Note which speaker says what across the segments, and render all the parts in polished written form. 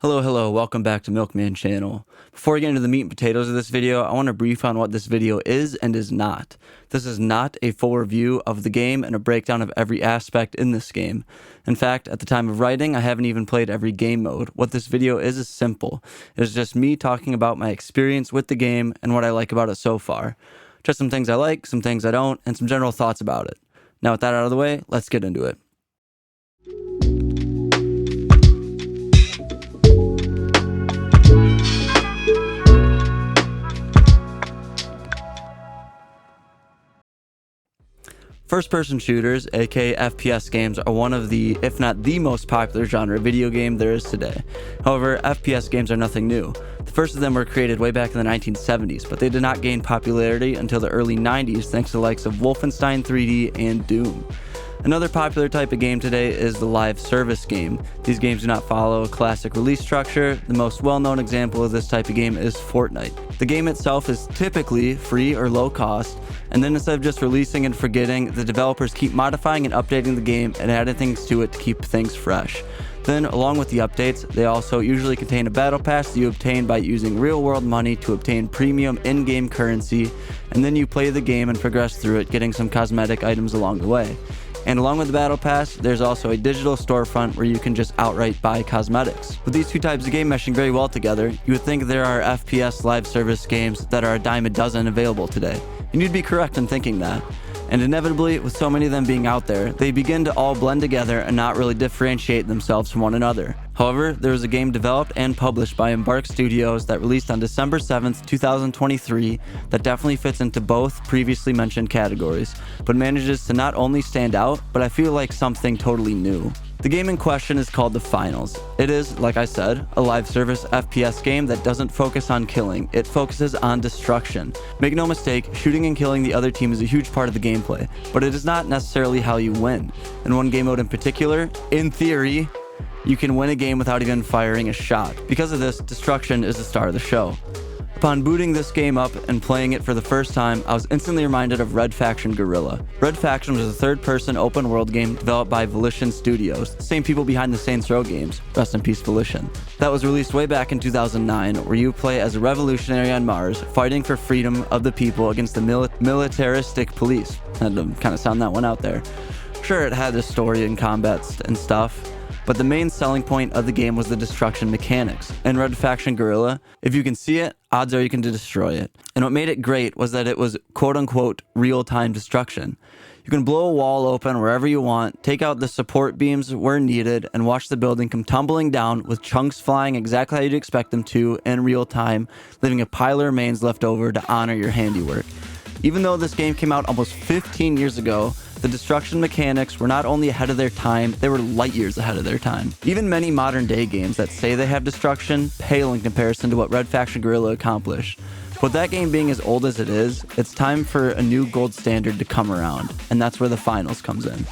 Speaker 1: Hello, welcome back to Milkman Channel. Before we get into the meat and potatoes of this video, I want to brief on what this video is and is not. This is not a full review of the game and a breakdown of every aspect in this game. In fact, at the time of writing, I haven't even played every game mode. What this video is simple. It is just me talking about my experience with the game and what I like about it so far. Just some things I like, some things I don't, and some general thoughts about it. Now with that out of the way, let's get into it. First-person shooters, aka FPS games, are one of the, if not the most popular genre of video game there is today. However, FPS games are nothing new. The first of them were created way back in the 1970s, but they did not gain popularity until the early 90s thanks to the likes of Wolfenstein 3D and Doom. Another popular type of game today is the live service game. These games do not follow a classic release structure. The most well-known example of this type of game is Fortnite. The game itself is typically free or low cost, and then instead of just releasing and forgetting, the developers keep modifying and updating the game and adding things to it to keep things fresh. Then, along with the updates, they also usually contain a battle pass that you obtain by using real-world money to obtain premium in-game currency, and then you play the game and progress through it, getting some cosmetic items along the way. And along with the Battle Pass, there's also a digital storefront where you can just outright buy cosmetics. With these two types of game meshing very well together, you would think there are FPS live service games that are a dime a dozen available today. And you'd be correct in thinking that. And inevitably, with so many of them being out there, they begin to all blend together and not really differentiate themselves from one another. However, there was a game developed and published by Embark Studios that released on December 7th, 2023 that definitely fits into both previously mentioned categories, but manages to not only stand out, but I feel like something totally new. The game in question is called The Finals. It is, like I said, a live service FPS game that doesn't focus on killing, it focuses on destruction. Make no mistake, shooting and killing the other team is a huge part of the gameplay, but it is not necessarily how you win. In one game mode in particular, in theory, you can win a game without even firing a shot. Because of this, destruction is the star of the show. Upon booting this game up and playing it for the first time, I was instantly reminded of Red Faction Guerrilla. Red Faction was a third-person open-world game developed by Volition Studios, the same people behind the Saints Row games, rest in peace Volition, that was released way back in 2009, where you play as a revolutionary on Mars, fighting for freedom of the people against the militaristic police. Had to kind of sound that one out there. Sure, it had a story and combat and stuff, but the main selling point of the game was the destruction mechanics. In Red Faction Guerrilla, if you can see it, odds are you can destroy it. And what made it great was that it was quote-unquote real-time destruction. You can blow a wall open wherever you want, take out the support beams where needed, and watch the building come tumbling down with chunks flying exactly how you'd expect them to in real time, leaving a pile of remains left over to honor your handiwork. Even though this game came out almost 15 years ago, the destruction mechanics were not only ahead of their time, they were light years ahead of their time. Even many modern day games that say they have destruction pale in comparison to what Red Faction Guerrilla accomplished. But that game being as old as it is, it's time for a new gold standard to come around, and that's where the Finals comes in.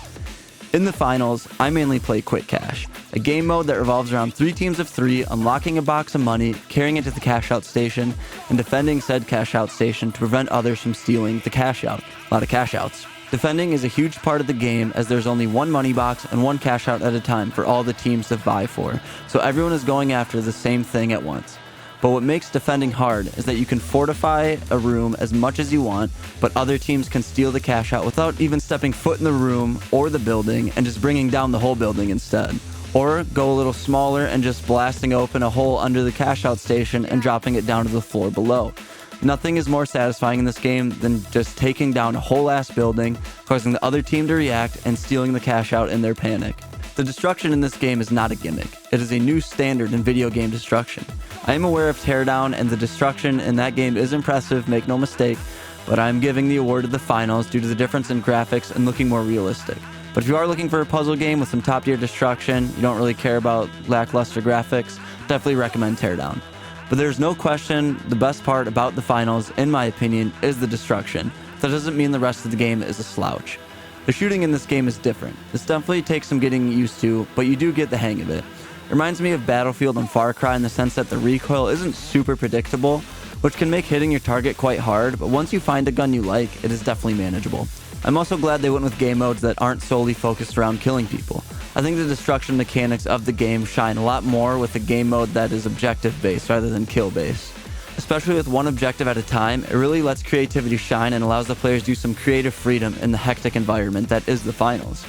Speaker 1: In the Finals, I mainly play Quick Cash, a game mode that revolves around 3 teams of 3 unlocking a box of money, carrying it to the cash out station, and defending said cash out station to prevent others from stealing the cash out. A lot of cash outs. Defending is a huge part of the game as there's only one money box and one cash out at a time for all the teams to vie for, so everyone is going after the same thing at once. But what makes defending hard is that you can fortify a room as much as you want, but other teams can steal the cash out without even stepping foot in the room or the building and just bringing down the whole building instead. Or go a little smaller and just blasting open a hole under the cash out station and dropping it down to the floor below. Nothing is more satisfying in this game than just taking down a whole ass building, causing the other team to react, and stealing the cash out in their panic. The destruction in this game is not a gimmick. It is a new standard in video game destruction. I am aware of Teardown, and the destruction in that game is impressive, make no mistake, but I am giving the award to the Finals due to the difference in graphics and looking more realistic. But if you are looking for a puzzle game with some top tier destruction, you don't really care about lackluster graphics, definitely recommend Teardown. But there's no question the best part about the Finals, in my opinion, is the destruction. That doesn't mean the rest of the game is a slouch. The shooting in this game is different. This definitely takes some getting used to, but you do get the hang of it. It reminds me of Battlefield and Far Cry in the sense that the recoil isn't super predictable, which can make hitting your target quite hard, but once you find a gun you like, it is definitely manageable. I'm also glad they went with game modes that aren't solely focused around killing people. I think the destruction mechanics of the game shine a lot more with a game mode that is objective-based rather than kill-based. Especially with one objective at a time, it really lets creativity shine and allows the players to do some creative freedom in the hectic environment that is the finals.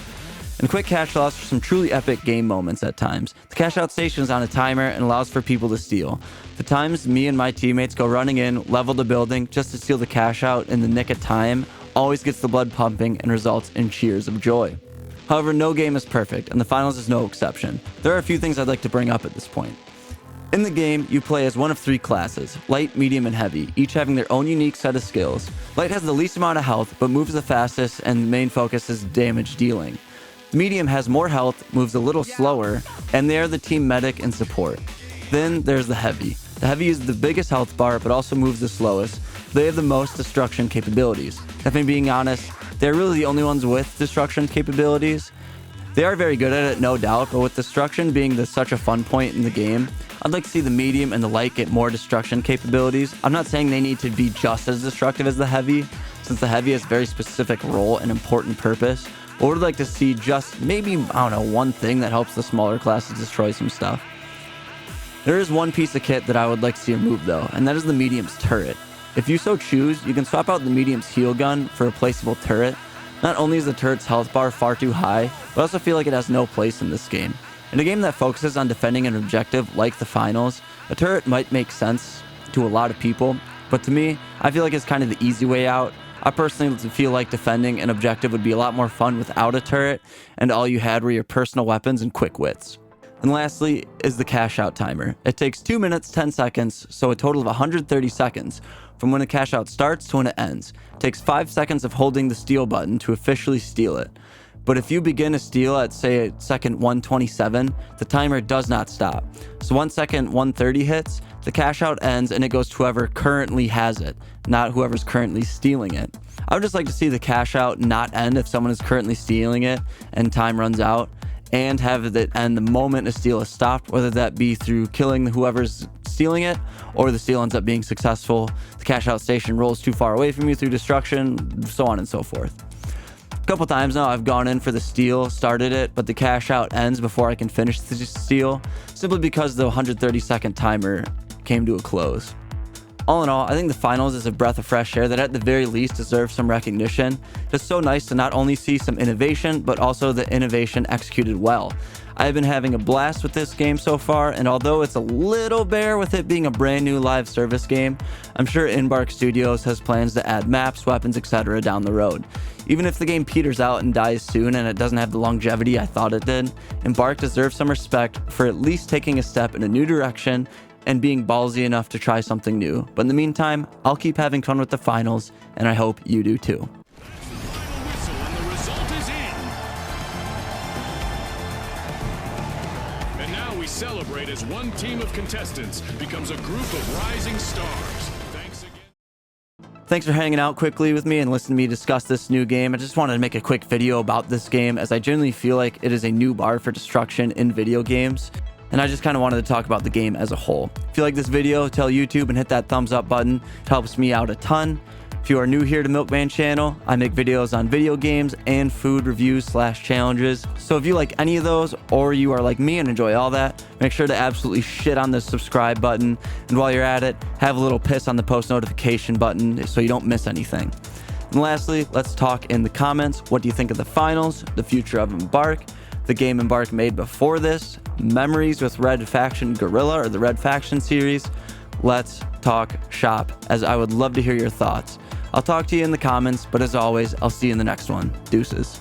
Speaker 1: And quick cash allows for some truly epic game moments at times. The cash out station is on a timer and allows for people to steal. The times me and my teammates go running in, level the building just to steal the cash out in the nick of time always gets the blood pumping and results in cheers of joy. However, no game is perfect, and the finals is no exception. There are a few things I'd like to bring up at this point. In the game, you play as one of three classes, light, medium, and heavy, each having their own unique set of skills. Light has the least amount of health, but moves the fastest, and the main focus is damage dealing. The medium has more health, moves a little slower, and they are the team medic and support. Then there's the heavy. The heavy is the biggest health bar, but also moves the slowest. They have the most destruction capabilities. If I'm being honest, they're really the only ones with destruction capabilities. They are very good at it, no doubt, but with destruction being such a fun point in the game, I'd like to see the medium and the light get more destruction capabilities. I'm not saying they need to be just as destructive as the heavy, since the heavy has a very specific role and important purpose. But I would like to see just maybe, I don't know, one thing that helps the smaller classes destroy some stuff. There is one piece of kit that I would like to see removed though, and that is the medium's turret. If you so choose, you can swap out the medium's heal gun for a placeable turret. Not only is the turret's health bar far too high, but I also feel like it has no place in this game. In a game that focuses on defending an objective like the finals, a turret might make sense to a lot of people, but to me, I feel like it's kind of the easy way out. I personally feel like defending an objective would be a lot more fun without a turret, and all you had were your personal weapons and quick wits. And lastly is the cash out timer. It takes 2 minutes 10 seconds, so a total of 130 seconds from when a cash out starts to when it ends. It takes 5 seconds of holding the steal button to officially steal it. But if you begin a steal at say second 127, the timer does not stop. So once second 130 hits, the cash out ends and it goes to whoever currently has it, not whoever's currently stealing it. I would just like to see the cash out not end if someone is currently stealing it and time runs out, and have it end the moment a steal is stopped, whether that be through killing whoever's stealing it or the steal ends up being successful, the cash out station rolls too far away from you through destruction, so on and so forth. A couple times now I've gone in for the steal, started it, but the cash out ends before I can finish the steal, simply because the 130 second timer came to a close. All in all, I think the finals is a breath of fresh air that at the very least deserves some recognition. It's so nice to not only see some innovation, but also the innovation executed well. I've been having a blast with this game so far, and although it's a little bare with it being a brand new live service game, I'm sure Embark Studios has plans to add maps, weapons, etc. down the road. Even if the game peters out and dies soon and it doesn't have the longevity I thought it did, Embark deserves some respect for at least taking a step in a new direction and being ballsy enough to try something new. But in the meantime, I'll keep having fun with the finals, and I hope you do too.
Speaker 2: And now we celebrate as one team of contestants becomes a group of rising stars.
Speaker 1: Thanks for hanging out quickly with me and listening to me discuss this new game. I just wanted to make a quick video about this game, as I genuinely feel like it is a new bar for destruction in video games. And I just kind of wanted to talk about the game as a whole. If you like this video, tell YouTube and hit that thumbs up button. It helps me out a ton. If you are new here to Milkman channel, I make videos on video games and food reviews / challenges. So if you like any of those, or you are like me and enjoy all that, make sure to absolutely shit on the subscribe button. And while you're at it, have a little piss on the post notification button so you don't miss anything. And lastly, let's talk in the comments. What do you think of the finals, the future of Embark, the game Embark made before this, memories with Red Faction Guerrilla or the Red Faction series? Let's talk shop, as I would love to hear your thoughts. I'll talk to you in the comments, but as always, I'll see you in the next one. Deuces.